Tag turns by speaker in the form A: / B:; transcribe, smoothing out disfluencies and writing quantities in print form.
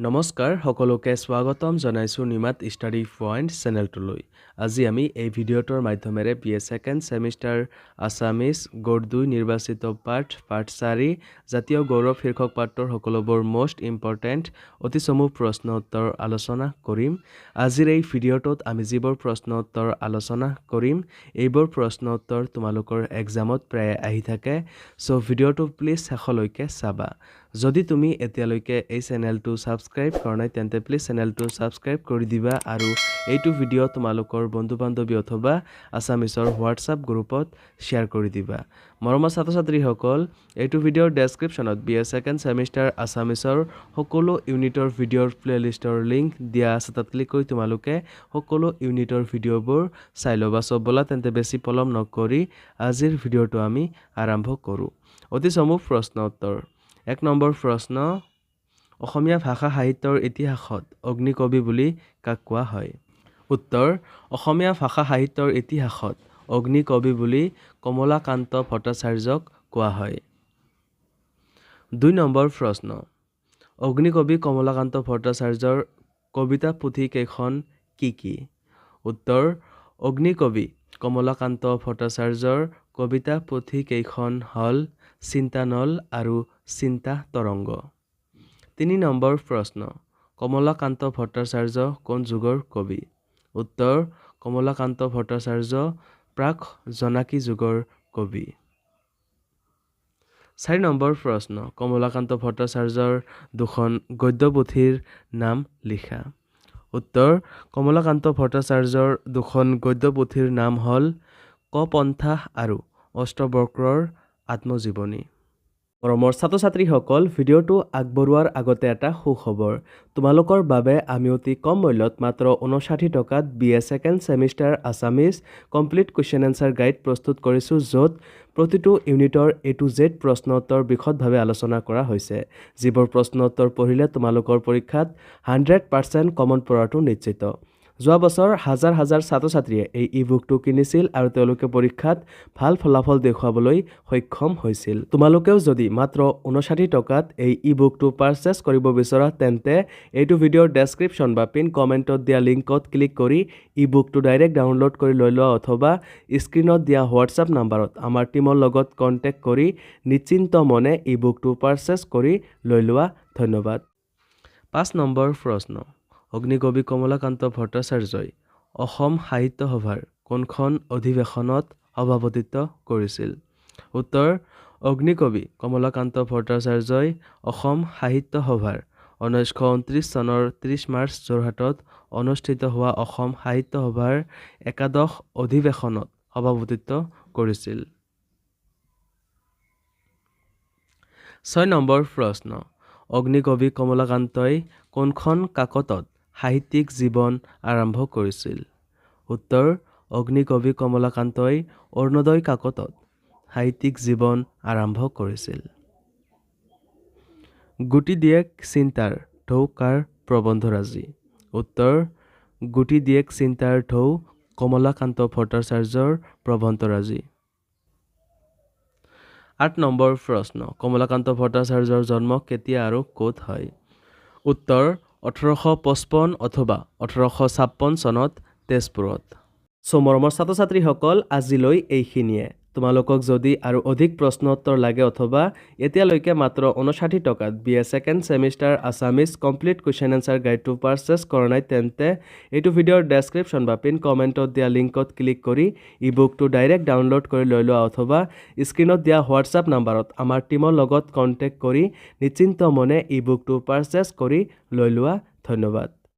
A: নমস্কাৰ সকলোকে স্বাগতম জনাইছোঁ নিমাত ষ্টাডি পইণ্ট চেনেলটোলৈ। আজি আমি এই ভিডিঅ'টোৰ মাধ্যমেৰে BA ছেকেণ্ড ছেমিষ্টাৰ আছামিজ গড় 2 নিৰ্বাচিত পাঠ 4 জাতীয় গৌৰৱ শীৰ্ষক পাঠৰ সকলোবোৰ মোষ্ট ইম্পৰ্টেণ্ট অতি চমু প্ৰশ্ন উত্তৰ আলোচনা কৰিম। আজিৰ এই ভিডিঅ'টোত আমি যিবোৰ প্ৰশ্ন উত্তৰ আলোচনা কৰিম এইবোৰ প্ৰশ্ন উত্তৰ তোমালোকৰ এক্সামত প্ৰায় আহি থাকে। চ' ভিডিঅ'টো প্লিজ শেষলৈকে চাবা। যদি তুমি এতিয়ালৈকে এই চেনেলটো সাবস্ক্ৰাইব কৰা নাই তেন্তে প্লিজ চেনেলটো সাবস্ক্ৰাইব কৰি দিবা আৰু এইটো ভিডিঅ' তোমালোকৰ বন্ধু-বান্ধৱী অথবা আছামিজৰ হোৱাটছআপ গ্ৰুপত শ্বেয়াৰ কৰি দিবা। মৰমৰ ছাত্ৰ-ছাত্ৰীসকল, এইটো ভিডিঅ'ৰ ডেছক্ৰিপশ্যনত BA ছেকেণ্ড ছেমিষ্টাৰ আছামিজৰ সকলো ইউনিটৰ ভিডিঅ'ৰ প্লেলিষ্টৰ লিংক দিয়া আছে। তাত ক্লিক কৰি তোমালোকে সকলো ইউনিটৰ ভিডিঅ'বোৰ চাই ল'বা। চ' ব'লা তেন্তে বেছি পলম নকৰি আজিৰ ভিডিঅ'টো আমি আৰম্ভ কৰোঁ। অতি চমু প্ৰশ্ন উত্তৰ। 1 নম্বৰ প্ৰশ্ন, অসমীয়া ভাষা সাহিত্যৰ ইতিহাসত অগ্নিকবি বুলি কাক কোৱা হয়? উত্তৰ, অসমীয়া ভাষা সাহিত্যৰ ইতিহাসত অগ্নিকবি বুলি কমলাকান্ত ভট্টাচাৰ্যক কোৱা হয়। 2 নম্বৰ প্ৰশ্ন, অগ্নিকবি কমলাকান্ত ভট্টাচাৰ্যৰ কবিতা পুথি কেইখন কি কি? উত্তৰ, অগ্নিকবি কমলাকান্ত ভট্টাচাৰ্যৰ কবিতা পুথি কেইখন হ'ল চিন্তানল আৰু চিন্তা তৰংগ। 3 নম্বৰ প্ৰশ্ন, কমলাকান্ত ভট্টাচাৰ্য কোন যুগৰ কবি? উত্তৰ, কমলাকান্ত ভট্টাচাৰ্য প্ৰাক জোনাকী যুগৰ কবি। 4 নম্বৰ প্ৰশ্ন, কমলাকান্ত ভট্টাচাৰ্যৰ দুখন গদ্যপুথিৰ নাম লিখা। উত্তৰ, কমলাকান্ত ভট্টাচাৰ্যৰ দুখন গদ্যপুথিৰ নাম হ'ল কপন্থা আৰু অষ্টবক্ৰৰ আত্মজীৱনী। মৰমৰ ছাত্ৰ-ছাত্ৰীসকল, ভিডিঅ'টো আগবঢ়োৱাৰ আগতে এটা সুখবৰ। তোমালোকৰ বাবে আমি অতি কম মূল্যত মাত্ৰ 59 টকাত BA second semester Assamese complete question answer guide প্ৰস্তুত কৰিছোঁ, য'ত প্ৰতিটো ইউনিটৰ A to Z প্ৰশ্ন উত্তৰ বিশদভাৱে আলোচনা কৰা হৈছে। যিবোৰ প্ৰশ্ন উত্তৰ পঢ়িলে তোমালোকৰ পৰীক্ষাত 100% কমন পৰাটো নিশ্চিত। যোৱা বছৰ হাজাৰ হাজাৰ ছাত্ৰ-ছাত্ৰীয়ে এই ই-বুকটো কিনিছিল আৰু তেওঁলোকে পৰীক্ষাত ভাল ফলাফল দেখুৱাবলৈ সক্ষম হৈছিল। তোমালোকেও যদি মাত্ৰ 59 টকাত এই ই-বুকটো পাৰচেছ কৰিব বিচৰা তেন্তে এইটো ভিডিঅ'ৰ ডেছক্ৰিপশ্যন বা পিন কমেণ্টত দিয়া লিংকত ক্লিক কৰি ই-বুকটো ডাইৰেক্ট ডাউনলোড কৰি লৈ লোৱা অথবা স্ক্ৰীণত দিয়া হোৱাটছআপ নাম্বাৰত আমাৰ টীমৰ লগত কণ্টেক্ট কৰি নিশ্চিন্ত মনে ই-বুকটো পাৰচেছ কৰি লৈ লোৱা। ধন্যবাদ। 5 নম্বৰ প্ৰশ্ন, অগ্নিকবি কমলাকান্ত ভট্টাচাৰ্যই অসম সাহিত্য সভাৰ কোনখন অধিৱেশনত সভাপতিত্ব কৰিছিল? উত্তৰ, অগ্নিকবি কমলাকান্ত ভট্টাচাৰ্যই অসম সাহিত্য সভাৰ 1929 চনৰ 30 মাৰ্চ যোৰহাটত অনুষ্ঠিত হোৱা অসম সাহিত্য সভাৰ একাদশ অধিৱেশনত সভাপতিত্ব কৰিছিল। 6 নম্বৰ প্ৰশ্ন, অগ্নিকবি কমলাকান্তই কোনখন কাকতত সাহিত্যিক জীৱন আৰম্ভ কৰিছিল? উত্তৰ, অগ্নিকবি কমলাকান্তই অৰুণোদয় কাকতত সাহিত্যিক জীৱন আৰম্ভ কৰিছিল। গুটি দিয়েক চিন্তাৰ ঢৌ কাৰ প্ৰবন্ধৰাজি? উত্তৰ, গুটি দিয়েক চিন্তাৰ ঢৌ কমলাকান্ত ভট্টাচাৰ্যৰ প্ৰবন্ধৰাজি। 8 নম্বৰ প্ৰশ্ন, কমলাকান্ত ভট্টাচাৰ্যৰ জন্ম কেতিয়া আৰু ক'ত হয়? উত্তৰ, 1855 অথবা 1856 চনত তেজপুৰত। চ' মৰমৰ ছাত্ৰ-ছাত্ৰীসকল, আজিলৈ এইখিনিয়ে। তোমালোকক যদি আৰু অধিক প্ৰশ্ন উত্তৰ লাগে অথবা এতিয়ালৈকে মাত্ৰ 59 টকাত BA second semester Assamese complete question answer গাইডটো পাৰচেছ কৰা নাই তেন্তে এইটো ভিডিঅ'ৰ ডেছক্ৰিপশ্যন বা পিন কমেণ্টত দিয়া লিংকত ক্লিক কৰি ই-বুকটো ডাইৰেক্ট ডাউনলোড কৰি লৈ লোৱা অথবা স্ক্ৰীণত দিয়া হোৱাটছআপ নাম্বাৰত আমাৰ টীমৰ লগত কণ্টেক্ট কৰি নিশ্চিন্ত মনে ই-বুকটো পাৰচেছ কৰি লৈ লোৱা। ধন্যবাদ।